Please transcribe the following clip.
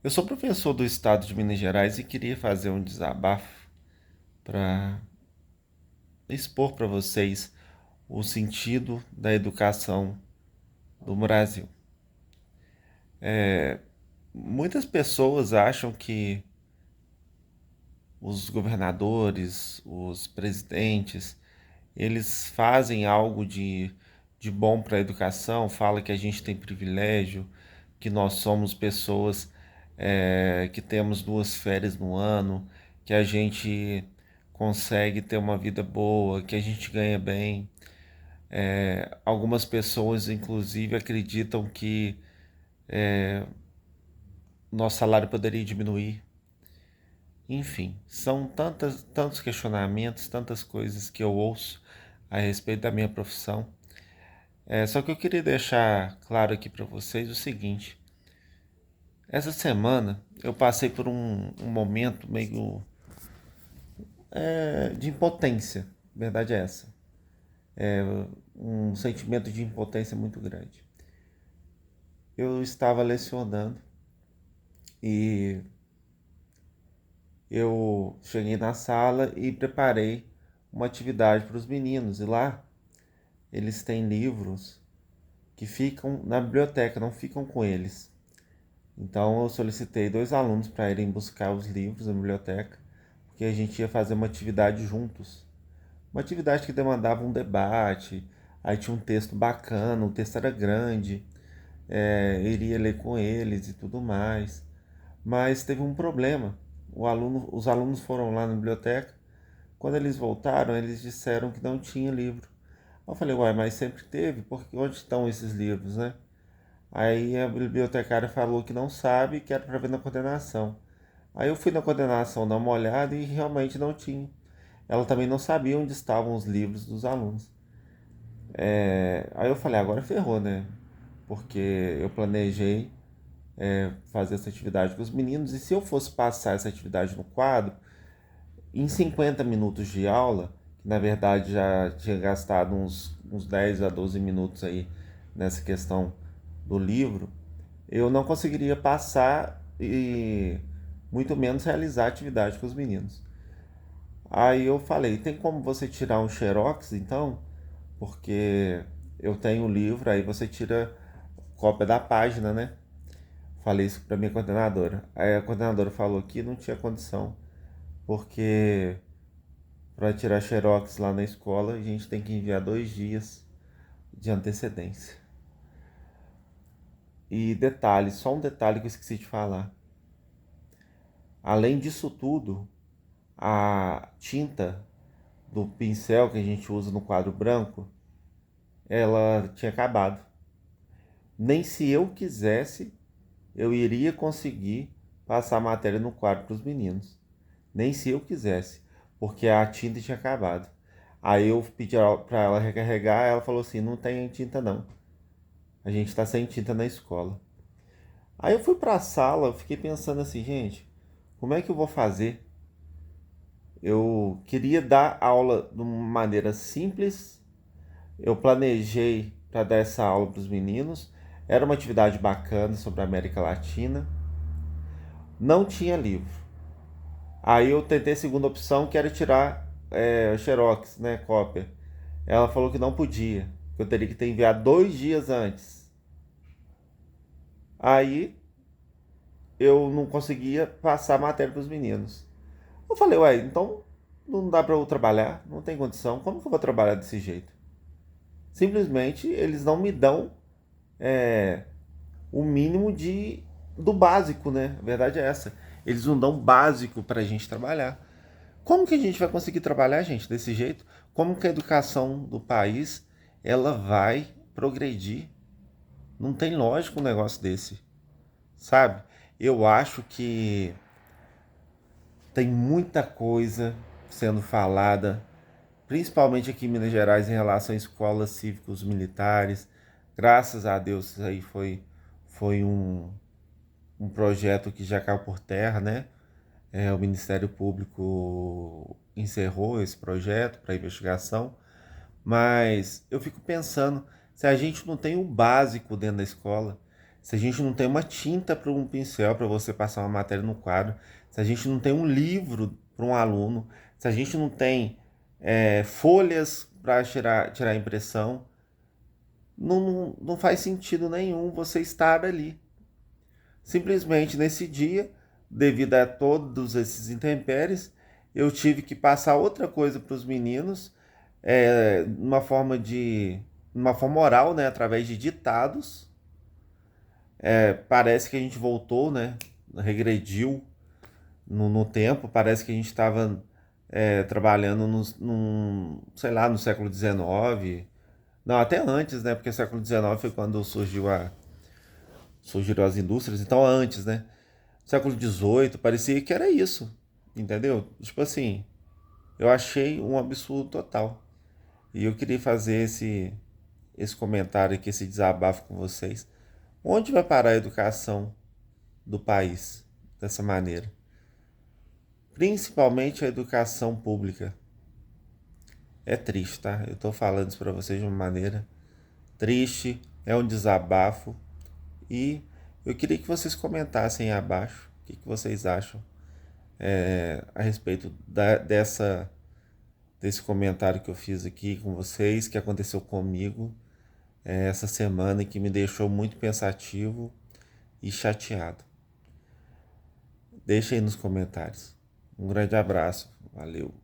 Eu sou professor do estado de Minas Gerais e queria fazer um desabafo para expor para vocês o sentido da educação do Brasil. Muitas pessoas acham que os governadores, os presidentes, eles fazem algo de bom para a educação, fala que a gente tem privilégio, que nós somos pessoas que temos 2 férias no ano, que a gente consegue ter uma vida boa, que a gente ganha bem. Algumas pessoas, inclusive, acreditam que nosso salário poderia diminuir. Enfim, são tantos questionamentos, tantas coisas que eu ouço a respeito da minha profissão. Só que eu queria deixar claro aqui para vocês o seguinte: essa semana eu passei por um momento meio de impotência, a verdade é essa. Um sentimento de impotência muito grande. Eu estava lecionando e eu cheguei na sala e preparei uma atividade para os meninos. E lá eles têm livros que ficam na biblioteca, não ficam com eles. Então eu solicitei 2 alunos para irem buscar os livros na biblioteca, porque a gente ia fazer uma atividade juntos. Uma atividade que demandava um debate, aí tinha um texto bacana, o texto era grande, iria ler com eles e tudo mais. Mas teve um problema. Os alunos foram lá na biblioteca. Quando eles voltaram, eles disseram que não tinha livro. Eu falei, uai, mas sempre teve, porque onde estão esses livros, né? Aí a bibliotecária falou que não sabe, que era para ver na coordenação. Aí eu fui na coordenação dar uma olhada e realmente não tinha. Ela também não sabia onde estavam os livros dos alunos. Aí eu falei, agora ferrou, né? Porque eu planejei fazer essa atividade com os meninos e se eu fosse passar essa atividade no quadro, em 50 minutos de aula, que na verdade já tinha gastado uns 10 a 12 minutos aí nessa questão do livro, eu não conseguiria passar e muito menos realizar a atividade com os meninos. Aí eu falei, tem como você tirar um xerox então? Porque eu tenho o livro, aí você tira cópia da página, né? Falei isso para minha coordenadora. Aí a coordenadora falou que não tinha condição, porque para tirar xerox lá na escola a gente tem que enviar 2 dias de antecedência. E detalhe, só um detalhe que eu esqueci de falar. Além disso tudo, a tinta do pincel que a gente usa no quadro branco, ela tinha acabado. Nem se eu quisesse, eu iria conseguir passar a matéria no quadro para os meninos. Nem se eu quisesse, porque a tinta tinha acabado. Aí eu pedi para ela recarregar, ela falou assim: não tem tinta não. A gente está sem tinta na escola. Aí eu fui para a sala, eu fiquei pensando assim, gente, como é que eu vou fazer? Eu queria dar aula de uma maneira simples. Eu planejei para dar essa aula para os meninos. Era uma atividade bacana sobre a América Latina. Não tinha livro. Aí eu tentei a segunda opção, que era tirar xerox, né, cópia. Ela falou que não podia, que eu teria que ter enviado 2 dias antes. Aí eu não conseguia passar a matéria para os meninos. Eu falei, ué, então não dá para eu trabalhar, não tem condição, como que eu vou trabalhar desse jeito? Simplesmente eles não me dão é, o mínimo do básico, né? A verdade é essa. Eles não dão básico para a gente trabalhar. Como que a gente vai conseguir trabalhar, gente, desse jeito? Como que a educação do país ela vai progredir? Não tem lógica um negócio desse, sabe? Eu acho que tem muita coisa sendo falada, principalmente aqui em Minas Gerais, em relação a escolas cívicos militares. Graças a Deus isso aí foi um projeto que já caiu por terra, né? O Ministério Público encerrou esse projeto para investigação, mas eu fico pensando, se a gente não tem o básico dentro da escola, se a gente não tem uma tinta para um pincel para você passar uma matéria no quadro, se a gente não tem um livro para um aluno, se a gente não tem folhas para tirar impressão, não faz sentido nenhum você estar ali. Simplesmente nesse dia, devido a todos esses intempéries, eu tive que passar outra coisa para os meninos, numa numa forma oral, né, através de ditados. Parece que a gente voltou, né, regrediu no tempo. Parece que a gente estava trabalhando sei lá, no século XIX. Não, até antes, né? Porque século XIX foi quando surgiram as indústrias. Então, antes, né? Século XVIII, parecia que era isso, entendeu? Tipo assim, eu achei um absurdo total. E eu queria fazer esse comentário aqui, esse desabafo com vocês. Onde vai parar a educação do país dessa maneira? Principalmente a educação pública. É triste, tá? Eu tô falando isso pra vocês de uma maneira triste, é um desabafo. E eu queria que vocês comentassem aí abaixo o que vocês acham a respeito desse comentário que eu fiz aqui com vocês, que aconteceu comigo essa semana e que me deixou muito pensativo e chateado. Deixa aí nos comentários. Um grande abraço. Valeu.